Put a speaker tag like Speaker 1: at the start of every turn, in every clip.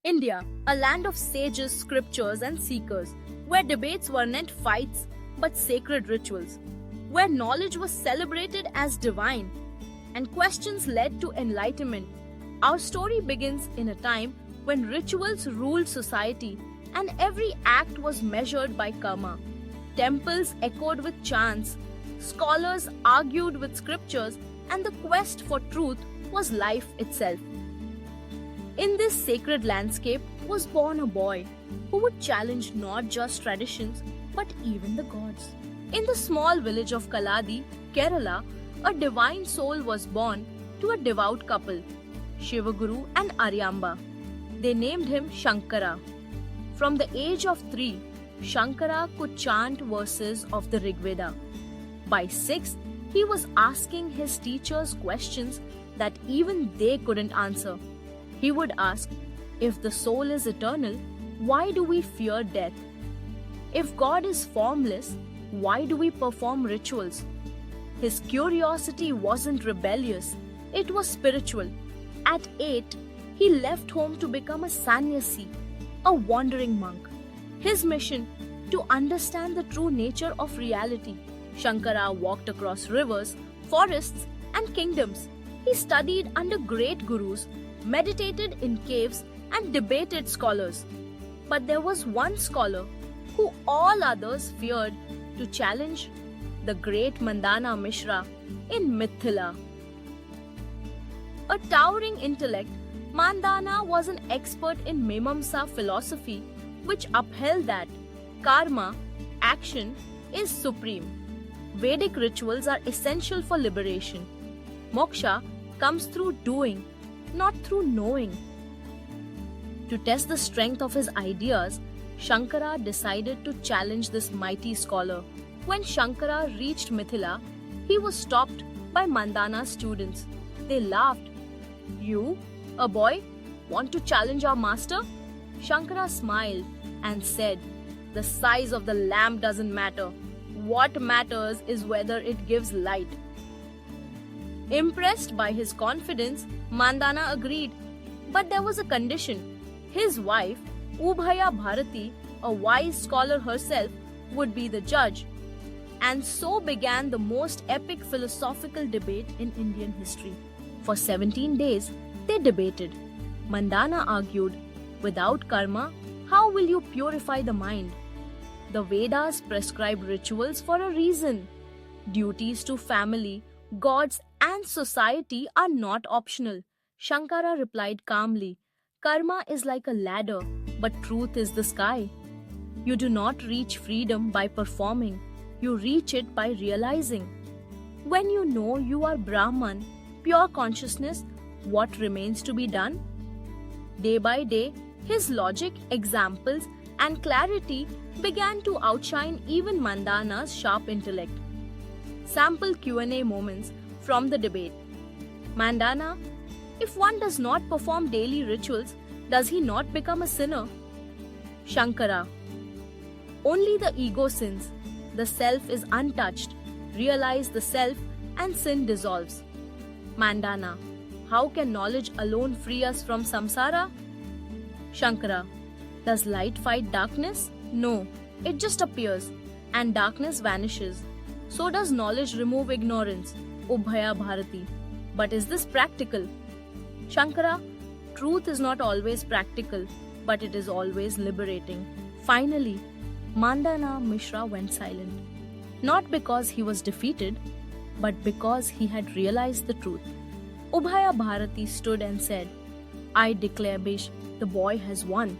Speaker 1: India, a land of sages, scriptures, and seekers, where debates were not fights but sacred rituals, where knowledge was celebrated as divine and questions led to enlightenment. Our story begins in a time when rituals ruled society and every act was measured by karma. Temples echoed with chants, scholars argued with scriptures, and the quest for truth was life itself. In this sacred landscape was born a boy who would challenge not just traditions but even the gods. In the small village of Kaladi, Kerala, a divine soul was born to a devout couple, Shivaguru and Aryamba. They named him Shankara. From the age of 3, Shankara could chant verses of the Rigveda. By 6, he was asking his teachers questions that even they couldn't answer. He would ask, if the soul is eternal, why do we fear death? If God is formless, why do we perform rituals? His curiosity wasn't rebellious, it was spiritual. At 8, he left home to become a sannyasi, a wandering monk. His mission, to understand the true nature of reality. Shankara walked across rivers, forests, and kingdoms. He studied under great gurus, meditated in caves, and debated scholars. But there was one scholar who all others feared to challenge, the great Mandana Mishra in Mithila. A towering intellect, Mandana was an expert in Mimamsa philosophy, which upheld that karma, action, is supreme. Vedic rituals are essential for liberation. Moksha comes through doing, not through knowing. To test the strength of his ideas, Shankara decided to challenge this mighty scholar. When Shankara reached Mithila, he was stopped by Mandana's students. They laughed. You, a boy, want to challenge our master? Shankara smiled and said, the size of the lamp doesn't matter. What matters is whether it gives light. Impressed by his confidence, Mandana agreed. But there was a condition. His wife, Ubhaya Bharati, a wise scholar herself, would be the judge. And so began the most epic philosophical debate in Indian history. For 17 days, they debated. Mandana argued, without karma, how will you purify the mind? The Vedas prescribe rituals for a reason. Duties to family, gods, and society are not optional. Shankara replied calmly, karma is like a ladder, but truth is the sky. You do not reach freedom by performing, you reach it by realizing. When you know you are Brahman, pure consciousness, what remains to be done? Day by day, his logic, examples, and clarity began to outshine even Mandana's sharp intellect. Sample Q&A moments from the debate. Mandana, if one does not perform daily rituals, does he not become a sinner? Shankara, only the ego sins. The self is untouched. Realize the self and sin dissolves. Mandana, how can knowledge alone free us from samsara? Shankara, does light fight darkness? No, it just appears and darkness vanishes. So does knowledge remove ignorance? Ubhaya Bharati. But is this practical? Shankara, truth is not always practical, but it is always liberating. Finally, Mandana Mishra went silent. Not because he was defeated, but because he had realized the truth. Ubhaya Bharati stood and said, I declare, Bish, the boy has won.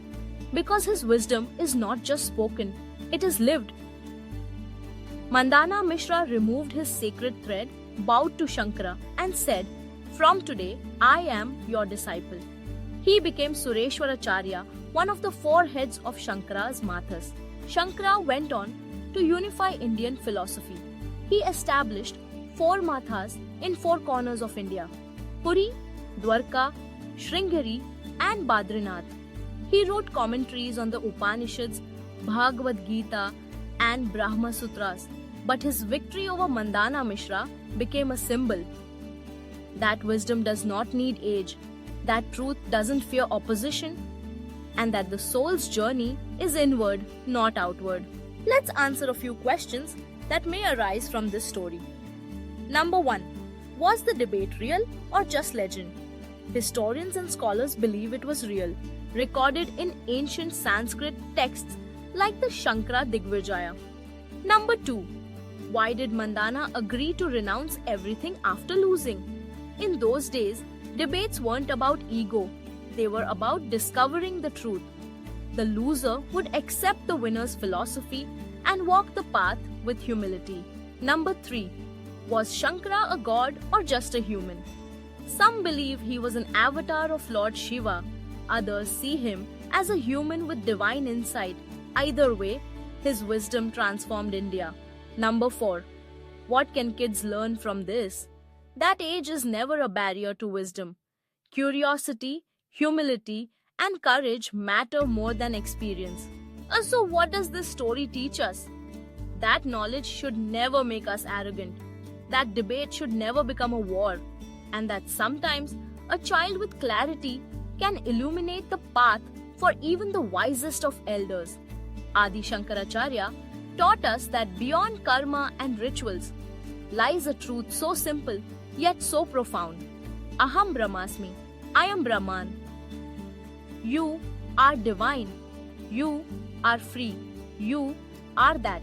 Speaker 1: Because his wisdom is not just spoken, it is lived. Mandana Mishra removed his sacred thread, bowed to Shankara, and said, from today, I am your disciple. He became Sureshwaracharya, one of the 4 heads of Shankara's mathas. Shankara went on to unify Indian philosophy. He established 4 mathas in 4 corners of India: Puri, Dwarka, Sringeri, and Badrinath. He wrote commentaries on the Upanishads, Bhagavad Gita, and Brahma Sutras. But his victory over Mandana Mishra became a symbol. That wisdom does not need age. That truth doesn't fear opposition. and that the soul's journey is inward, not outward. Let's answer a few questions that may arise from this story. Number 1. Was the debate real or just legend? Historians and scholars believe it was real, recorded in ancient Sanskrit texts like the Shankara Digvijaya. Number 2. Why did Mandana agree to renounce everything after losing? In those days, debates weren't about ego, they were about discovering the truth. The loser would accept the winner's philosophy and walk the path with humility. Number 3. Was Shankara a god or just a human? Some believe he was an avatar of Lord Shiva, others see him as a human with divine insight. Either way, his wisdom transformed India. Number 4. What can kids learn from this? That age is never a barrier to wisdom. Curiosity, humility, and courage matter more than experience. So what does this story teach us? That knowledge should never make us arrogant. That debate should never become a war. And that sometimes a child with clarity can illuminate the path for even the wisest of elders. Adi Shankaracharya taught us that beyond karma and rituals lies a truth so simple yet so profound. Aham Brahmasmi, I am Brahman. You are divine. You are free. You are that.